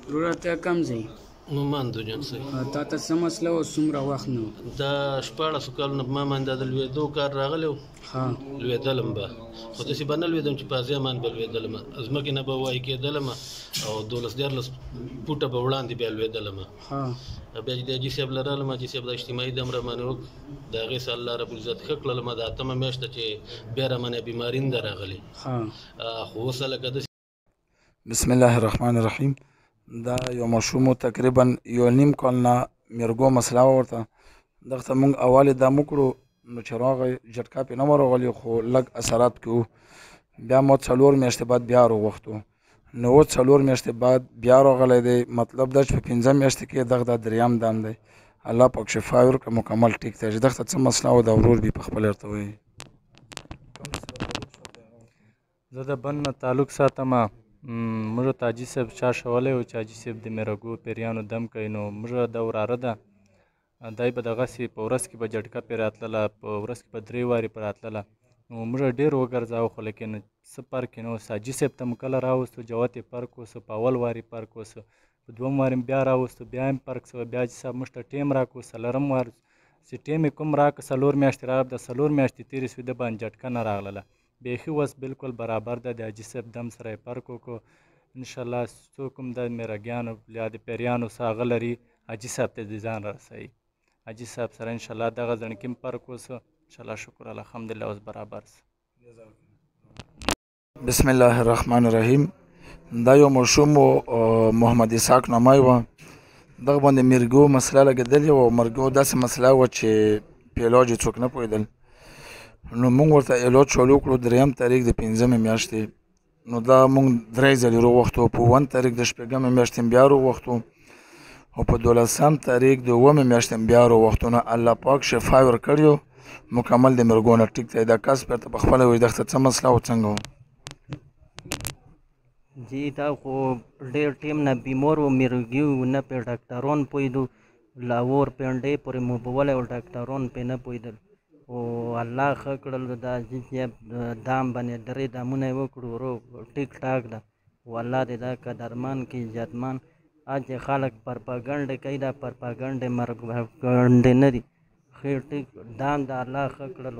وروره ته کم ځئ؟ مومند جان صاحب تا ته څه مسله وه څومره وخت نه و؟ دا 14 کالونه په ما باندې د لوېدو کار راغلی و. لوېدلم به خو داسې به نه لوېدم چې په ازیمان به لوېدلم، ځمکې نه به وایي کېدلم او 12-14 فوټه به وړاندې بیا لوېدلم. بیا چې د حاجي صاحب لرلم، حاجي صاحب د اجتماعي دم رامانې وکړ، د هغې سره الله رب العزت ښه کړلم. د 8مه میاشت چې بیا رامانې بیماري نه ده راغلې، خو اوس لکه داسې. بسم الله الرحمن الرحیم. دا یو ماشوم تقریبا 1.5 کال نه میرګو مسله وه ورته. دغه ته موږ اول یې دا وکړو نو چې راغی جټکا پې نه وه راغلي خو لږ اثرات کې وو. بیا ما 4 میاشتې بعد بیا راوغوښتو نو اوس 4 میاشتې بعد بیا راغلی دی. مطلب دا چې په 5 میاشتې کې دغه دا 3م دم دی. الله پاک شفا ورکړه، مکمل ټیک دی. چې دغه ته څه مسله وه دا ورور بې په خپله ورته وایي. زه د بند نه تعلق ساتم. موږ ته حاجي صاحب چا ښولی و چې حاجي صاحب د میرګو پیریانو دم کوي. نو موږ د وراره ده، دی به دغسې په ورځ کې به جټکه پې راتلله، په ورځ کې به 3 وارې پې راتلله. نو موږ ډېر وګرځاوه خو لیکن څه فرق یې نه اوس. حاجي صاحب ته مو کله راوستو جوت یې فرق اوسه، په اول وارې فرق اوسه، په 2م وارې بیا راوستو بیا هم فرق سوه. بیا حاجي صاحب موږ ته ټیم راکړو 4م وار چې ټیم یې کوم راکړه 4 میاشتې راغله. د 4 میاشتې تېرې سوې ده باندې جټکه نه راغله. بیخي اوس بالکل برابر ده. د حاجي صاحب دم سره یې فرق وکړو. انشاءالله څوک هم د میرګیانو یا د پیریانو څه هغه لري حاجي صاحب ته د ځان رسوي. حاجي صاحب سره انشاءالله دغه زڼکي هم فرق وسو. انشاءالله شکر الحمدلله اوس برابر سو. بسم الله الرحمن الرحیم. دا یو ماشوم محمد اسحاق نامه وه. دغه باندې میرګو مسله لګېدلې وه. مرګو داسې مسله وه چې په علاج یې څوک نه پوهېدل. نو موږ ورته علاج چالو کړو 3م تاریخ د 5مې میاشتې. نو دا موږ 3 ځلې روغوښتو. په 1 تاریخ د 6مې میاشتې بیا روغوښتو او په 12م تاریخ د 9مې میاشتې بیا روغوښتو. نو الله پاک شفا ورکړی و، مکمل د میرګو نه ټیک دی. دا کس بیرته په خپله وایي دغه ته څه مسله و څنګه و؟ جی دا خو ډېر ټیم نه بیمار و، میرګي و، نه پې ډاکټران پوهېدو. لاور پنډۍ پورې مو بولی او ډاکټران پې نه پوهېدل. او الله ښه کړل د حاجي صاحب دام باندې 3 دامونه یې وکړو ورو ټیک ټاک ده. او الله دې دا قدرمان کړي عزتمان. چې خلک پرپاګنډې کوي دا پرپاګنډې مرګنډې نه دي. ښې ټیک دام د الله ښه کړل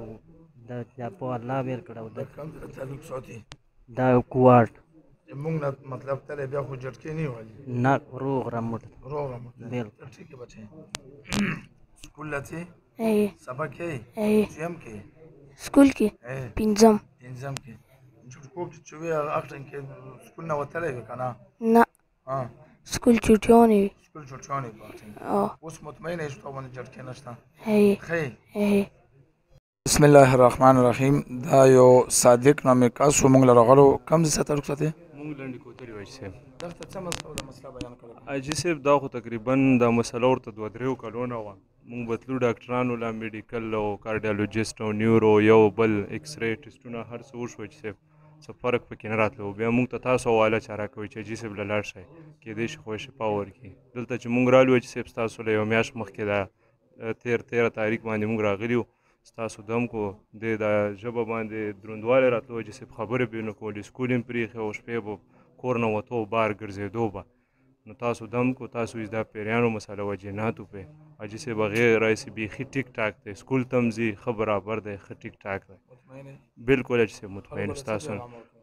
د چاپو الله ویر کړه. دا کوواټ موږ نه مطلب تله بیا خو جټکې نه والي نه روغ رمټ بالکل ٹھیک ہے بچے. स्कूल लाते सबक है सीएम के स्कूल के 5م के को चुवे अक्टन के स्कूल ना वतले kana ना स्कूल छुट्टियों बात उस मुतमईन है तो वन जटके नष्टा है بسم الله الرحمن الرحیم. دا یو صادق نامې کس و. موږ له راغلو کم ځای څخه تعلق ساتئ؟ موږ لنډې کوترې حاجي صاحب. دلته څه مسله بیان کړله حاجي صاحب؟ دا خو تقریبا دا مسله ورته 2-3 کلونه وه. موږ به تلو ډاکټرانو له میډیکل او کارډیالوجیسټ او نیورو یو بل ایکس رې ټسټونه هر څه وشو حاجي صاحب، څه فرق پکې نه راتلو. بیا موږ ته تاسو حواله چاره کوئ چې حاجي صاحب له لاړ شئ، کېدای شي خو یې شفا ورکړي. دلته چې موږ رالو حاجي صاحب ستاسو له 1 میاشت مخکې دا 13 تاریخ باندې موږ راغلي وو. ستاسو دم کو د ژبه باندې دروندوالی راتلو حاجي صاحب، خبرې به یې نه کولې، سکول یې پرېښی او شپې به کور نه وتو بار ګرځېدو به. نو تاسو دم کو تاسو دا پیریانو مسله وه جناتو پې حاجي صاحب هغې رایسي بیخي ټیک ټاک دی. سکول ته هم ځي ښه برابر دی، ښه ټیک ټاک دی. بالکل حاجي صاحب مطمئن ستاسو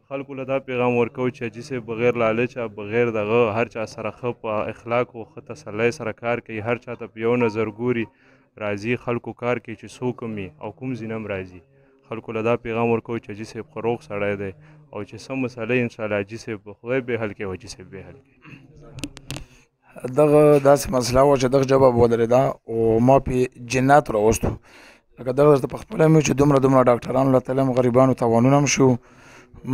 خلکو له دا پیغام ورکوو چې حاجي صاحب بغیر لالچه بغیر دغه هر چا سره ښه په اخلاقو ښه تسلی سره کار کوي. هر چا ته په یو نظر ګوري، راځي خلکو کار کوي چې څوک هم او کوم ځای نه هم راځي. خلکو له دا پیغام ورکوو چې حاجي صاحب ښه روغ سړی دی او چې څه مسله یې انشاءالله حاجي صاحب خدای به حل کوي، حاجي صاحب به حل کوي. دغه داسې مسله وه چې دغه ژبه به ودرېده او ما پې جنات راوستو. لکه دغه درته په خپله مې چې دومره ډاکټرانو له تلم، غریبانو تاوانونه هم شو.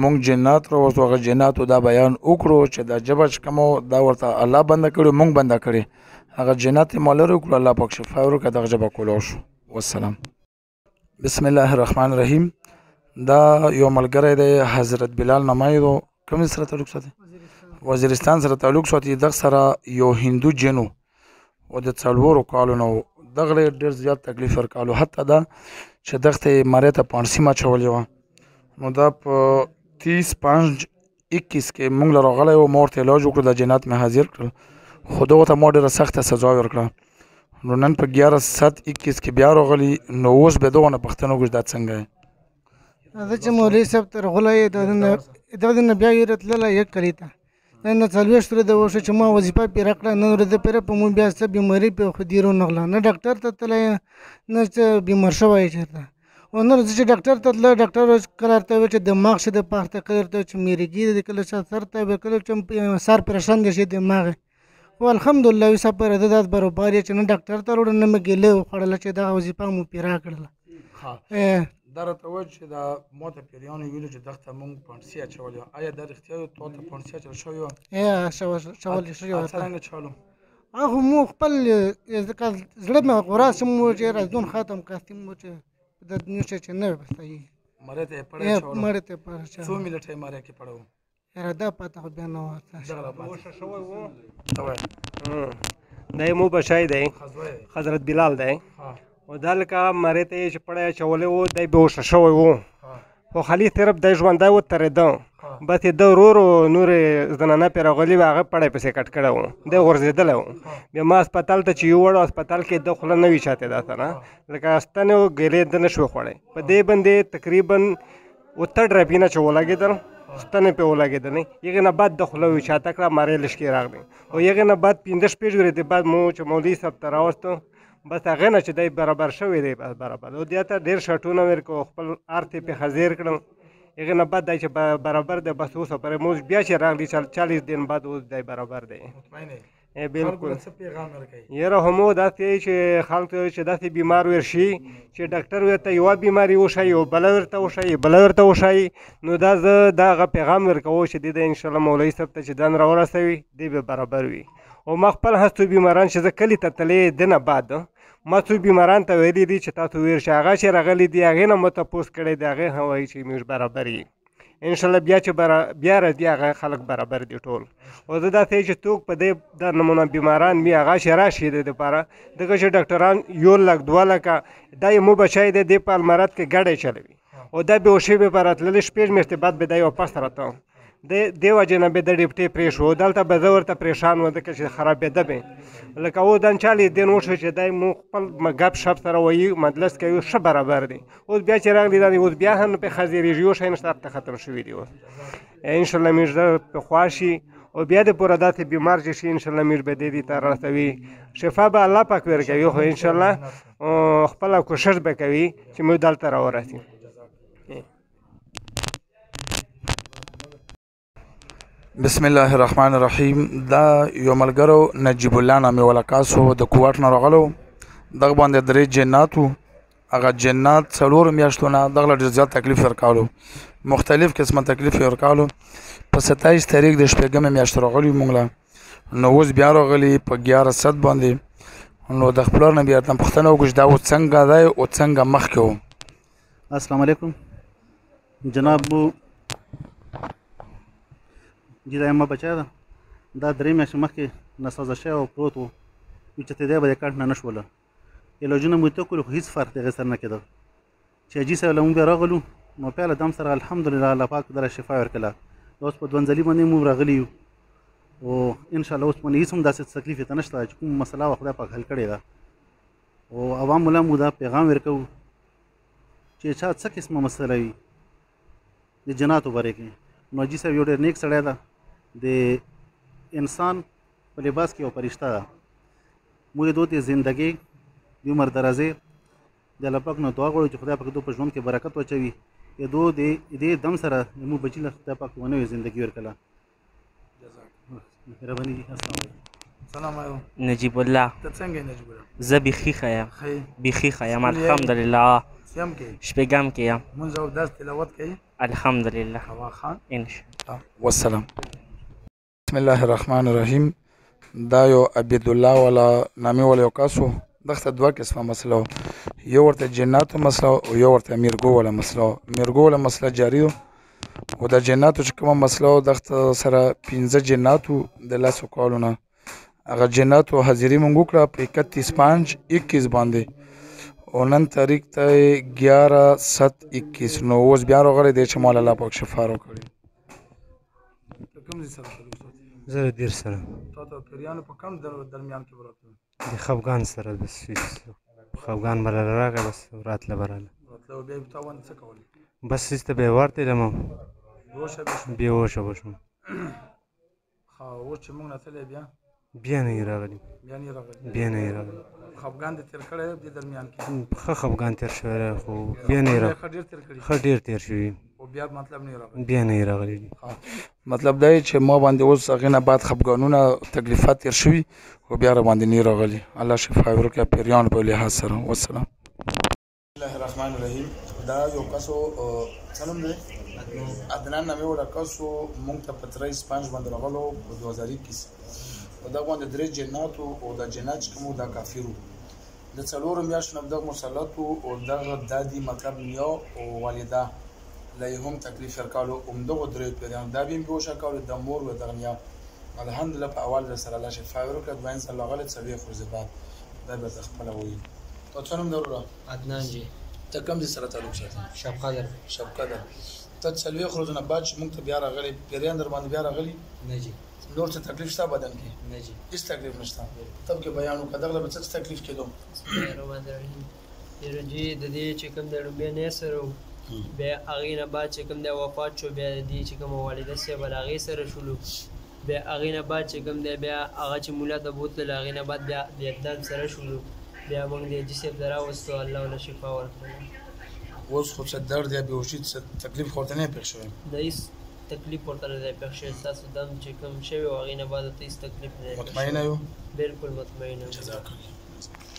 موږ جنات راوستو. هغه جناتو دا بیان وکړو چې دا ژبه چې کومه دا ورته الله بنده کړې، موږ بنده کړې. هغه جنات یې ما لرې وکړو. الله پاک شفا ورکړه. دغه ژبه کولو شو. والسلام. بسم الله الرحمن الرحیم. دا یو ملګری دی حضرت بلال نامه یې و. کوم سره تعلق ساتي؟ وزیرستان سره تعلق ساتي. دغه سره یو هندو جن و او د 4 کالو نه و. دغه ډېر زیات تکلیف ورکولو، حتی دا چې دغه ته مرۍ ته پانسي ماچولې وه. نو دا په 30/5 21 کې موږ له راغلی وو، ما ورته علاج وکړو، د جنات مې حاضر کړل، خو دغو ته ما ډېره سخته سزا ورکړه. نو نن په 11/7/21 کې بیا راغلي، نو اوس به دغو نه پوښتنه وکړو دا څنګه یې. زه چې مولوي صاحب ته راغلی د نه بیا یې راتللی یک کلي ته، نن 40 ورځې وشوه چې ما وظیفه پرې راکړه، نن ورځ پرې په مونږ بیا څه بیماري پرې خو دې رانغله، نه ډاکټر ته تللی نه څه بیمار شوی چېرته. او نن ورځ چې ډاکټر ته تللی، ډاکټر کله ورته وویل چې دماغ شه د پاخته، کله ورته وویل چې میرګي دی، کله سر ته ویل، کله چې سر پریشان دی شي دماغ یې. خو الحمدلله اوس پرې د داس برابر یې چې نه ډاکټر ته ولاړو نه مې ګیله وخوړله چې دغه وظیفه مو پرې راکړله. دا راته وویل چې دا ما ته پیریانو ویلو چې دغه ته مونږ پانسي اچولې وه، آیا دا رښتیا وي تا ته پانسي اچول شوې وه؟ اچولې شوې وه. څرنګه چالو؟ هغه مو خپل زړه مې غوراس مو چې رازدون ختم کاستیم مو چې د دنیا چې نه وي بس یې مړی ته یې پړی اچولو؟ مړی ته یې پړی اچولو. څو میله ټایم مړی کې پړی و؟ یاره دا پته خو بیا نه وه. دغه راپاته شوی و؟ ته وایه. دا یې مو بچی دی، حضرت بلال دی، او دا لکه مرې ته یې چې پړی اچولی و، دی بېهوشه شوی و، خو خالي صرف دی ژوندی ودرېده، بس یې ده ورو ورو نورې زنانه پرې راغلي وې، هغه پړی پسې کټ کړی و، دی غورځېدلی و. بیا ما هسپتال ته چې یوړو، هسپتال کې د خوله نه وي چاته داسې نه لکه ستنې و، ګیلې ده نه شوې خوړی. په دې باندې تقریبا 8 ډرپینه چې ولګېدل، ستنې پرې ولګېدلې، هغې نه بعد د خوله وي چاته کړه، مارې لشکې راغلې، او هغې نه بعد 15 ورځې بعد مو چې مولوي صاحب ته راوستو، بس هغې نه چې دی برابر شوی دی، بس برابر. او دې ته ډېر شټونه ورکړو، خپل ارت یې پرې خزیر کړل، هغې نه بعد دی چې برابر دی، بس اوس پرې موږ بیا چې راغلي 40 دن بعد اوس دی برابر دی. بالکل. یاره همو داسې چې خلکو چې داسې بیمار ورشي چې ډاکټر ورته یوه بیماري وښایي او بله ورته وښایي، بله ورته وښایي، نو دا زه د هغه پیغام ورکوم چې دې د انشاءالله مولوي صاحب ته چې ځان راورسوي، دی به برابر وي. او ما خپل هڅو بیماران چې زه کلي ته تللی د نه بعد ما څو بیماران ته ویلي دي چې تاسو ویر شئ، هغه چې راغلي دي هغې نه مو تپوس کړی دی، هغې هم وایي چې موږ برابر یي. انشاءالله بیا چې بیا راځي هغه خلک برابر دي ټول. او زه داسې چې څوک په دې دا نمونه بیماران وي هغه چې راشي د دپاره دغه چې ډاکټران 1 لک 2 لکه دا یې مو بچی دی، دی په المارت کې ګډی چلوي، او دا بېهوشي به په راتللې 6 میاشتې بعد به دا یو پس راته دې وجې نه به د ډیپټې پرېښو. دلته به زه ورته پریشان وم ځکه چې خرابېده به لکه اوس دا 40 دن وشو چې دی مو خپل ګپ شپ سره وایي، مجلس کوي، ښه برابر دی. اوس بیا چې راغلي دا اوس بیا هم پرې خزېرېږي، یو شی نشته، هلته ختم شوي دي. اوس انشاءالله موږ زه پخوا شي او بیا د پوره داسې بیمار چې شي، انشاءالله موږ به دې ته رسوي، شفا به الله پاک ورکوي، خو انشاءالله خپله کوشش به کوي چې موږ دلته راورسي. بسم الله الرحمن الرحیم. دا یو ملګرو نجیب الله نامې والا کاس و، د کوټ نه راغلی و، دغه باندې 3 جنات و، هغه جنات 4 میاشتو نه دغه له ډېر زیات تکلیف یې ورکولو، مختلف قسمه تکلیف یې ورکولو. په 27 تاریخ د شپږمې میاشتې راغلي موږ له، نو اوس بیا راغلي په 11/7 باندې. نو د خپل نه بیا ته پوښتنه وکړو چې دا اوس څنګه دی او څنګه مخکې و. السلام علیکم جناب. جی دا ما بچا ده، دا 3 میاشتې مخکې نسازه شوی او پروت و، چې دی به د کټ نه نشوله، علاجونه مو ته کړو، خو هېڅ فرق د هغې سره نه کېده. چې حاجي صاحب له مونږ بیا راغلو، نو بیا له دم سره الحمدلله الله پاک دله شفا ورکړله. اوس په دونځلي باندې مو راغلي یو، او انشاءالله اوس باندې هېڅ هم داسې تکلیف یې ته نشته چې کوم مسله وه خدای پاک حل کړې ده. او عوامو له مو دا پیغام ورکوو چې چا څه قسمه مسله وي د جناتو باره کې، نو حاجي صاحب یو ډېر نیک سړی ده، د انسان په لباس کې یو فرشته ده. موږ د دوی د زندګۍ د عمر درازې د الله پاک نه دعا غواړو چې خدای پاک د دوی په ژوند کې برکت واچوي، د دوی د دې دم سره زموږ بچي له خدای پاک ونه نوې زندګي ورکړله. مهرباني دي. سلام علیکم. نجیب الله. ته څنګه یې نجیب الله؟ زه بیخي ښه یم، بیخي ښه یم الحمدلله. شپږم کې یم. مونځ او درس تلاوت کوي؟ الحمدلله. هوا خان انشاءالله. والسلام. بسم الله الرحمن الرحیم. دا یو عبیدالله والا نامې والا یو کس و، دغه ته 2 قسمه مسله و، یو ورته جناتو مسله او یو ورته میرګو والا مسله و. میرګو والا مسله جاري و، او د جناتو چې کومه مسله و دغه سره 15 جناتو د 10 کالو نه، هغه جناتو حاضري مونږ وکړه په 31/5/21 باندې، او نن تاریخ ته 11/7/21. نو اوس بیا راغلی دی چې مال الله پاک شفا راکړي. کوم ځای سره تعلق ساتي؟ زه د دیر سره تا ته پیریانو په کم درمیان کې ورته د خفګان سره بس خفګان به راغی بس راتله به راله راتله بیا یې په تا باندې څه کول؟ بس هېڅ ته به یې ورتېدم بېهوشه به شوم ښه اوس چې موږ نه تللی بیا نه یې راغلي بیا نه یې راغلي خفګان دې تېر کړی دی دې درمیان کې ښه خفګان تېر شوی دی خو بیا نه یې راغلي ښه ډېر تېر شوي بیا مطلب نه یې راغلی بیا نه یې راغلی مطلب دا چې ما باندې اوس هغې نه بعد خفګانونه تکلیفات تېر شوي خو بیا را باندې نه یې راغلي الله شفا ورکړي پیریانو په لحاظ سره والسلام بسم الله الرحمن الرحیم دا یو کسو څه نوم دی عدنان نامې وړه کسو مونږ ته په 23 باندې راغلو په 2021 او دا باندې درې جناتو او دا جنات چې کوم دا کافرو د څلورو میاشتو نه دغه مسلطو او دغه دادی مطلب نیا او والده لای هم تکلیف ورکالو دغه درې پیران دا بیم بوشه کولو د مور و دغنیا الحمدلله په اول سره الله شفا ورکړه دوین صلی الله علیه وسلم خو بعد دا به خپل وایي تو څه نوم درو عدنان جی ته کوم ځای سره تعلق ساتي؟ شب قدر ته څلوي خروجونه بعد چې موږ ته بیا راغلي پیریان در باندې بیا راغلي نه جی نور څه تکلیف شته بدن کې؟ نه جی هیڅ تکلیف نشته تب کې بیان وکړه دغه به څه تکلیف کېدو؟ جی د دې چې کوم د لومبیا نه سره بیا هغې نه بعد چې کوم دی وفات شو بیا د دې چې کومه والده صاحب له هغې سره شولو بیا هغې نه بعد چې کوم دی بیا هغه چې مولا ته بوتلل هغې نه بعد بیا د عدنان سره شولو بیا موږ د حاجي صاحب ته راوستو الله له شفا ورکړله اوس خو څه درد یا بېهوشي څه تکلیف خو ورته نه پېښ شوی؟ د هېڅ تکلیف ورته نه دی پېښ شوی ستاسو دم چې کوم شوی و هغې نه بعد ورته هېڅ تکلیف نه دی مطمئنه یو؟ بلکل مطمئنه جزاک الله